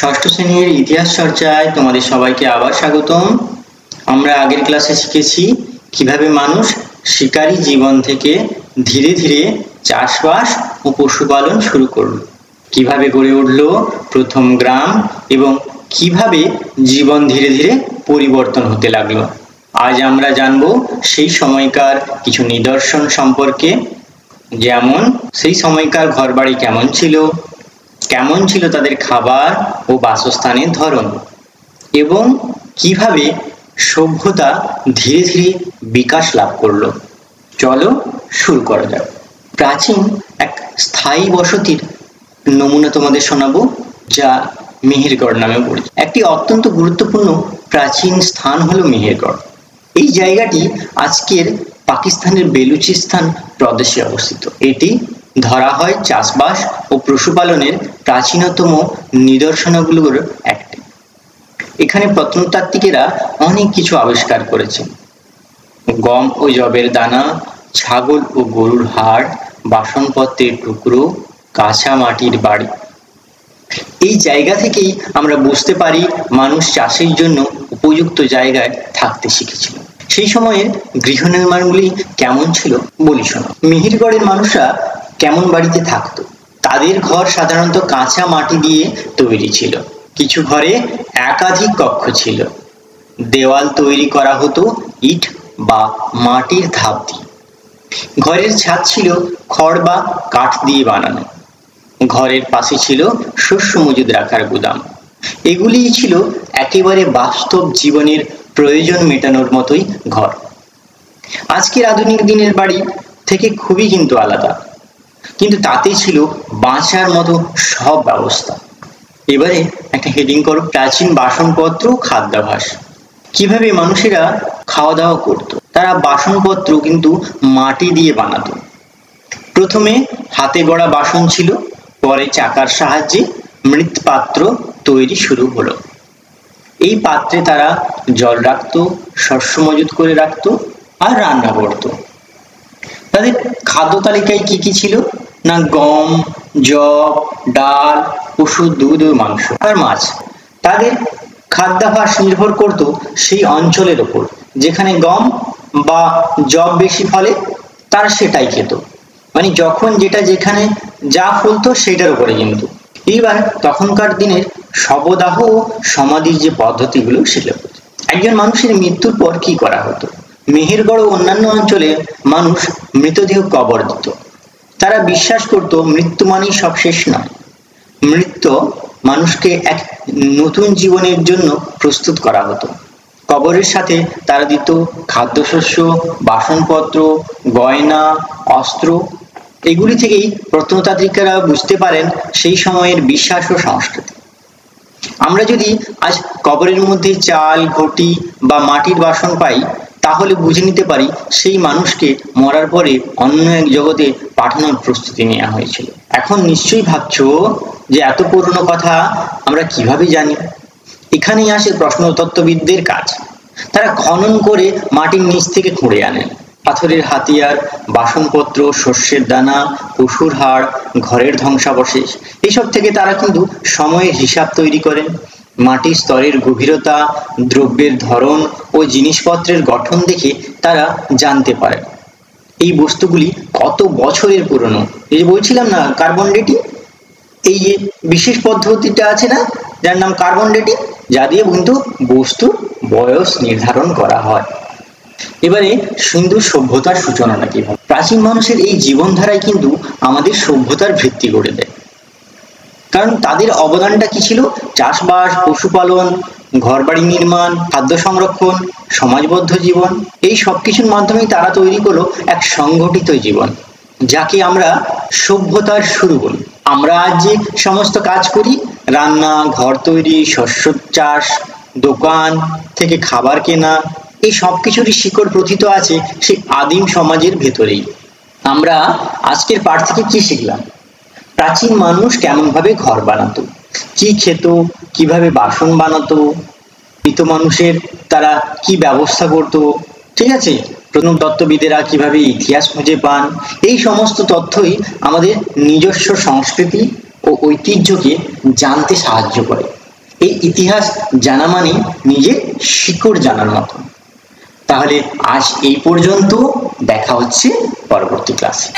ষষ্ঠ শ্রেণীর ইতিহাস চর্চায় তোমাদের সবাইকে আবার স্বাগতম। আমরা আগের ক্লাসে শিখেছি কিভাবে মানুষ শিকারী জীবন থেকে ধীরে ধীরে চাষবাস ও পশুপালন শুরু করলো, কিভাবে গড়ে উঠলো প্রথম গ্রাম এবং কিভাবে জীবন ধীরে ধীরে পরিবর্তন হতে লাগলো। আজ আমরা জানবো সেই সময়কার কিছু নিদর্শন সম্পর্কে, যেমন সেই সময়কার ঘরবাড়ি কেমন ছিল তাদের খাবার ও বাসস্থানের ধরন, এবং কিভাবে সভ্যতা ধীরে ধীরে বিকাশ লাভ করলো। চলো শুরু করা যাক। প্রাচীন এক স্থায়ী বসতির নমুনা তোমাদের শোনাবো, যা মেহেরগড় নামে পরিচিত। একটি অত্যন্ত গুরুত্বপূর্ণ প্রাচীন স্থান হলো মেহেরগড়। এই জায়গাটি আজকের পাকিস্তানের বেলুচিস্তান প্রদেশে অবস্থিত। এটি ধরা হয় চাষবাস ও পশুপালনের প্রাচীনতম নিদর্শনগুলোর একটি। এখানে প্রত্নতাত্ত্বিকেরা অনেক কিছু আবিষ্কার করেছেন: গম ও যবের দানা, ছাগল ও গরুর হাড়, বাসনপত্রের টুকরো, কাঁচা মাটির বাড়ি। এই জায়গা থেকেই আমরা বুঝতে পারি মানুষ চাষের জন্য উপযুক্ত জায়গায় থাকতে শিখেছিল। সেই সময়ের গৃহ নির্মাণগুলি কেমন ছিল বলি শোনো। মেহেরগড়ের মানুষরা কেমন বাড়িতে থাকতো? তাদের ঘর সাধারণত কাঁচা মাটি দিয়ে তৈরি ছিল। কিছু ঘরে একাধিক কক্ষ ছিল। দেওয়াল তৈরি করা হতো ইট বা মাটির ধাপ দিয়ে। ঘরের ছাদ ছিল খড় বা কাঠ দিয়ে বানানো। ঘরের পাশে ছিল শস্য মজুদ রাখার গুদাম। এগুলিই ছিল একেবারে বাস্তব জীবনের প্রয়োজন মেটানোর মতোই ঘর। আজকের আধুনিক দিনের বাড়ি থেকে খুবই কিন্তু আলাদা, কিন্তু তাতে ছিল বাঁচার মতো সব ব্যবস্থা। এবারে একটা হেডিং করো, প্রাচীন বাসনপত্র খাদ্যাভ্যাস। কিভাবে মানুষেরা খাওয়া দাওয়া করত? তারা বাসনপত্র কিন্তু মাটি দিয়ে বানাতো। প্রথমে হাতে গড়া বাসন ছিল, পরে চাকার সাহায্যে মৃৎপাত্র তৈরি শুরু হলো। এই পাত্রে তারা জল রাখতো, শস্য মজুত করে রাখতো আর রান্না করতো। তাদের খাদ্য তালিকায় কি কি ছিল না, গম, যব, ডাল, পশুর দুধ ও মাংস আর মাছ। তাদের খাদ্যাভ্যাস নির্ভর করত সেই অঞ্চলের ওপর। যেখানে গম বা যব বেশি ফলে তারা সেটাই খেত, মানে যখন যেটা যেখানে যা ফলতো সেটার উপরে কিন্তু। এইবার তখনকার দিনের শবদাহ ও সমাধির যে পদ্ধতিগুলো সেগুলো। একজন মানুষের মৃত্যুর পর কি করা হতো? মেহেরগড় ও অন্যান্য অঞ্চলে মানুষ মৃতদেহ কবর দিত। তারা বিশ্বাস করত মৃত্যু মানেই সব শেষ নয়, মৃত্যু মানুষকে এক নতুন জীবনের জন্য প্রস্তুত করা হতো। কবরের সাথে তারা দিত খাদ্যশস্য, বাসনপত্র, গয়না, অস্ত্র। এগুলি থেকেই প্রত্নতাত্ত্বিকেরা বুঝতে পারেন সেই সময়ের বিশ্বাস ও সংস্কৃতি। আমরা যদি আজ কবরের মধ্যে চাল, ঘটি বা মাটির বাসন পাই, তাহলে বুঝে নিতে পারি সেই মানুষকে মরার পরে অন্য এক জগতে পাঠানোর প্রস্তুতি নেওয়া হয়েছিল। এখন নিশ্চয়ই ভাবছো যে এত পুরনো কথা আমরা কিভাবে জানি? এখানেই আসে প্রত্নতত্ত্ববিদদের কাজ। তারা খনন করে মাটির নিচ থেকে খুঁড়ে আনেন পাথরের হাতিয়ার, বাসনপত্র, শস্যের দানা, পশুর হাড়, ঘরের ধ্বংসাবশেষ। এইসব থেকে তারা কিন্তু সময়ের হিসাব তৈরি করেন। মাটির স্তরের গভীরতা, দ্রব্যের ধরন ও জিনিসপত্রের গঠন দেখে তারা জানতে পারেন এই বস্তুগুলি কত বছরের পুরনো। এই যে বলছিলাম না কার্বন ডেটিং, এই যে বিশেষ পদ্ধতিটা আছে না, যার নাম কার্বন ডেটিং, যা দিয়ে কিন্তু বস্তুর বয়স নির্ধারণ করা হয়। এবারে সিন্ধু সভ্যতার সূচনাটা কিভাবে? প্রাচীন মানুষের এই জীবনধারাই কিন্তু আমাদের সভ্যতার ভিত্তি গড়ে দেয়। কারণ তাদের অবদানটা কি ছিল? চাষবাস, পশুপালন, ঘরবাড়ি নির্মাণ, খাদ্য সংরক্ষণ, সমাজবদ্ধ জীবন। এই সবকিছুর মাধ্যমেই তারা তৈরি করলো এক সংগঠিত জীবন, যাকে আমরা সভ্যতার শুরু বলি। আমরা আজ যে সমস্ত কাজ করি, রান্না, ঘর তৈরি, শস্য চাষ, দোকান থেকে খাবার কেনা, এই সবকিছুরই শিকড় প্রথিত আছে সেই আদিম সমাজের ভেতরেই। আমরা আজকের পাঠ থেকে কি শিখলাম? প্রাচীন মানুষ কেমন ভাবে ঘর বানাতো, কি খেত, কিভাবে বাসন বানাতো, মৃত মানুষের তারা কি ব্যবস্থা করতো, ঠিক আছে? প্রত্নতত্ত্ববিদেরা কিভাবে ইতিহাস খুঁজে পান। এই সমস্ত তথ্যই আমাদের নিজস্ব সংস্কৃতি ও ঐতিহ্যকে জানতে সাহায্য করে। এই ইতিহাস জানা মানে নিজের শিকড় জানার মতো। তাহলে আজ এই পর্যন্ত, দেখা হচ্ছে পরবর্তী ক্লাসে।